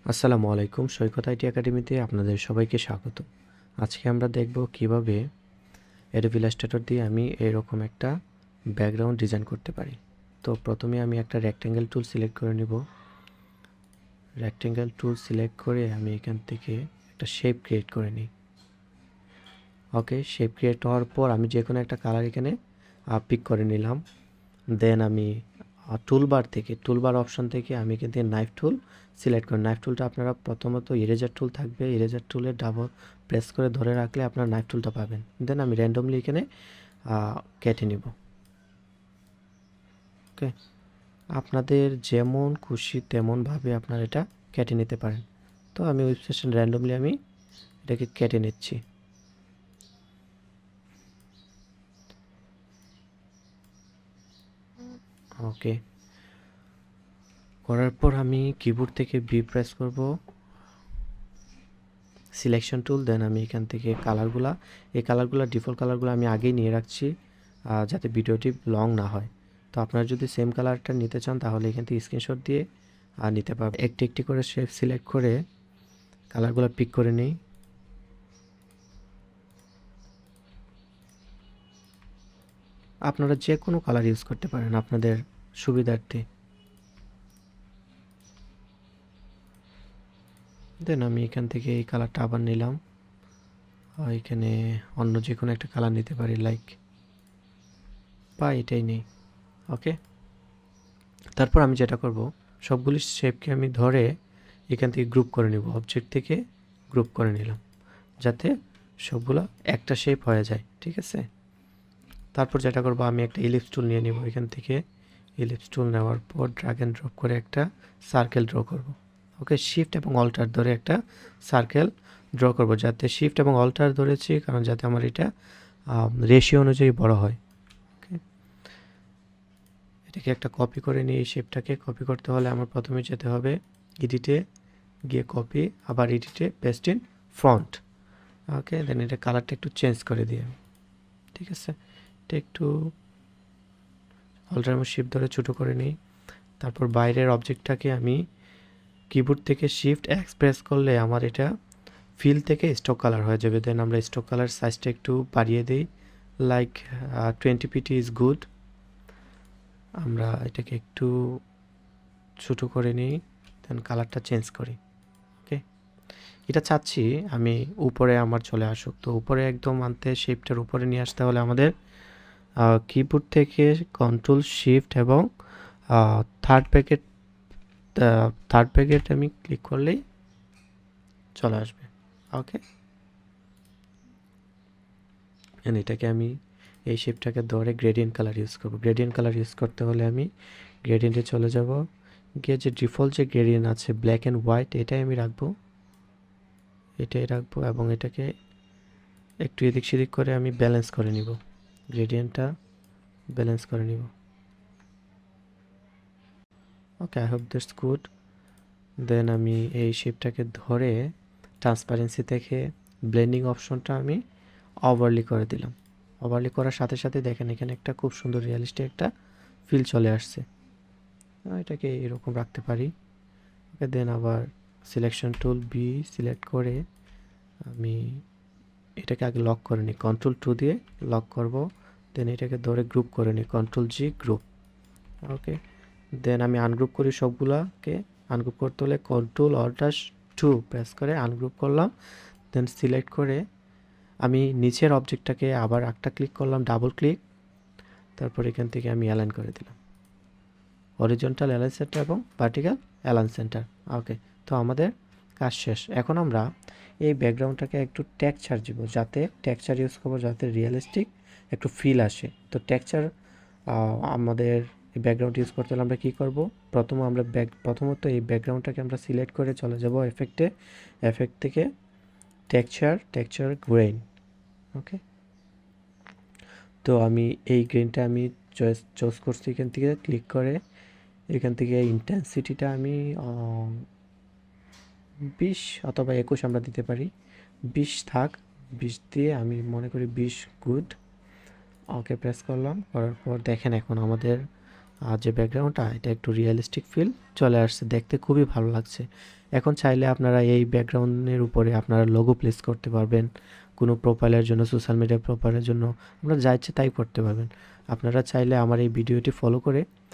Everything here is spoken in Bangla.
আসসালামু আলাইকুম। সৈকত আইটি একাডেমিতে আপনাদের সবাইকে স্বাগত। আজকে আমরা দেখব কিভাবে অ্যাডোবি ইলাস্ট্রেটর দিয়ে আমি এরকম একটা ব্যাকগ্রাউন্ড ডিজাইন করতে পারি। তো প্রথমে আমি একটা রেক্ট্যাঙ্গেল টুল সিলেক্ট করে নিব। রেক্ট্যাঙ্গেল টুল সিলেক্ট করে আমি এখান থেকে একটা শেপ ক্রিয়েট করে নিই। ওকে, শেপ ক্রিয়েট হওয়ার পর আমি যে কোনো একটা কালার এখানে পিক করে নিলাম। দেন আমি টুলবার অপশন থেকে আমি এখান থেকে নাইফ টুল সিলেক্ট করি। নাইফ টুলটা আপনারা প্রথমত ইরেজার টুল থাকবে, ইরেজার টুলে ডাবল প্রেস করে ধরে রাখলে আপনারা নাইফ টুলটা পাবেন। দেন আমি র্যান্ডমলি এখানে কেটে নিব। ওকে, আপনাদের যেমন খুশি তেমনভাবে আপনারা এটা কেটে নিতে পারেন। তো আমি ওয়েবসাইট র্যান্ডমলি আমি এটাকে কেটে নিচ্ছি। ওকে, করার পর আমি কিবোর্ড থেকে বি প্রেস করব, সিলেকশন টুল। দেন আমি এখান থেকে এই কালারগুলো ডিফল্ট কালারগুলো আমি আগেই নিয়ে রাখছি যাতে ভিডিওটি লং না হয়। তো আপনারা যদি সেম কালারটা নিতে চান তাহলে এখান থেকে স্ক্রিনশট দিয়ে নিতে পারবেন। একটি একটি করে শেপ সিলেক্ট করে কালারগুলো পিক করে নিই। আপনারা যে কোনো কালার ইউজ করতে পারেন আপনাদের সুবিধার্থে। দেন আমি এখান থেকে এই কালারটা আবার নিলাম, এখানে অন্য যে কোনো একটা কালার নিতে পারি, লাইক বা এটাই নেই। ওকে, তারপর আমি যেটা করব, সবগুলি শেপকে আমি ধরে এখান থেকে গ্রুপ করে নিব। অবজেক্ট থেকে গ্রুপ করে নিলাম যাতে সবগুলো একটা শেপ হয়ে যায়। ঠিক আছে, তারপর যেটা করব, আমি একটা ইলিপস টুল নিয়ে নিব। এখান থেকে ইলিপস টুল নেওয়ার পর ড্র্যাগ অ্যান্ড ড্রপ করে একটা সার্কেল ড্র করব। ওকে, শিফট এবং অল্টার ধরে একটা সার্কেল ড্র করব, যাতে শিফট এবং অল্টার ধরেছি কারণ যাতে আমার এটা রেশিও অনুযায়ী বড় হয়। ওকে, এটাকে একটা কপি করে নিয়ে এই শেপটাকে কপি করতে হলে আমার প্রথমে যেতে হবে এডিটে গিয়ে কপি, আবার এডিটে পেস্ট ইন ফ্রন্ট। ওকে, দেন এটা কালারটা একটু চেঞ্জ করে দিয়ে, ঠিক আছে, এটা একটু অল্টার শিফট ধরে ছোটো করে নিই। তারপর বাইরের অবজেক্টটাকে আমি কিবোর্ড থেকে শিফট এক্স প্রেস করলে আমার এটা ফিল থেকে স্টক কালার হয়ে যাবে। দেন আমরা স্টক কালার সাইজটা একটু বাড়িয়ে দিই, লাইক 20 পিটি ইজ গুড। আমরা এটাকে একটু ছোটো করে নিই, দেন কালারটা চেঞ্জ করি। ওকে, এটা চাচ্ছি আমি উপরে আমার চলে আসুক। তো উপরে একদম আনতে শেপটার উপরে নিয়ে আসতে হলে আমাদের কিবোর্ড থেকে কন্ট্রোল শিফট এবং থার্ড প্যাকেট আমি ক্লিক করলেই চলে আসবে। ওকে, এটাকে আমি এই শেপটাকে ধরে গ্রেডিয়েন্ট কালার ইউজ করব। গ্রেডিয়েন্ট কালার ইউজ করতে হলে আমি গ্রেডিয়েন্টে চলে যাব, গিয়ে যে ডিফল্ট যে গ্রেডিয়েন্ট আছে ব্ল্যাক অ্যান্ড হোয়াইট, এটাই আমি রাখবো এবং এটাকে একটু এদিক সেদিক করে আমি ব্যালেন্স করে নিব, গ্রেডিয়েন্টটা ব্যালেন্স করে নিব। ওকে, আই হোপ দ্যাটস গুড। দেন আমি এই শেপটাকে ধরে ট্রান্সপারেন্সি থেকে ব্লেন্ডিং অপশনটা আমি ওভারলি করে দিলাম। ওভারলি করার সাথে সাথে দেখেন এখানে একটা খুব সুন্দর রিয়েলিস্টিক একটা ফিল চলে আসছে। এটাকে এরকম রাখতে পারি। ওকে, দেন আবার সিলেকশন টুল বি সিলেক্ট করে আমি এটাকে আগে লক করে নিই, কন্ট্রোল 2 দিয়ে লক করব। দেন এটাকে ধরে গ্রুপ করে নিই, কন্ট্রোল জি গ্রুপ। ওকে, দেন আমি আনগ্রুপ করি সবগুলাকে। আনগ্রুপ করতে হলে কন্ট্রোল অল্টার 2 প্রেস করে আনগ্রুপ করলাম। দেন সিলেক্ট করে আমি নিচের অবজেক্টটাকে আবার একটা ক্লিক করলাম, ডাবল ক্লিক। তারপর এখান থেকে আমি অ্যালাইন করে দিলাম, হরিজন্টাল অ্যালাইন সেন্টার এবং ভার্টিক্যাল অ্যালাইন সেন্টার। ওকে, তো আমাদের কাজ শেষ। এখন আমরা এই ব্যাকগ্রাউন্ডটাকে একটু টেক্সচার দিব, যাতে টেক্সচার ইউজ করবো যাতে রিয়েলিস্টিক একটু ফিল আসে। তো টেক্সচার আমাদের এই ব্যাকগ্রাউন্ড ইউজ করতে হলে আমরা কী করব, প্রথমত এই ব্যাকগ্রাউন্ডটাকে আমরা সিলেক্ট করে চলে যাব এফেক্ট থেকে টেক্সচার গ্রেইন। ওকে, তো আমি এই গ্রেইনটা আমি চয়েস করছি, এখান থেকে ক্লিক করে এখান থেকে ইন্টেন্সিটিটা আমি 20 অথবা 21 আমরা দিতে পারি। 20 থাক, 20 দিয়ে আমি মনে করি 20 গুড। ওকে প্রেস করলাম, করার পর দেখেন এখন আমাদের আর যে ব্যাকগ্রাউন্ডটা এটা একটু রিয়েলিস্টিক ফিল চলে আসছে, দেখতে খুবই ভালো লাগছে। এখন চাইলে আপনারা এই ব্যাকগ্রাউন্ডের উপরে আপনারা লোগো প্লেস করতে পারবেন, কোনো প্রোফাইলের জন্য, সোশ্যাল মিডিয়া প্রোফাইলের জন্য আপনারা যা ইচ্ছে তাই করতে পারবেন। আপনারা চাইলে আমার এই ভিডিওটি ফলো করে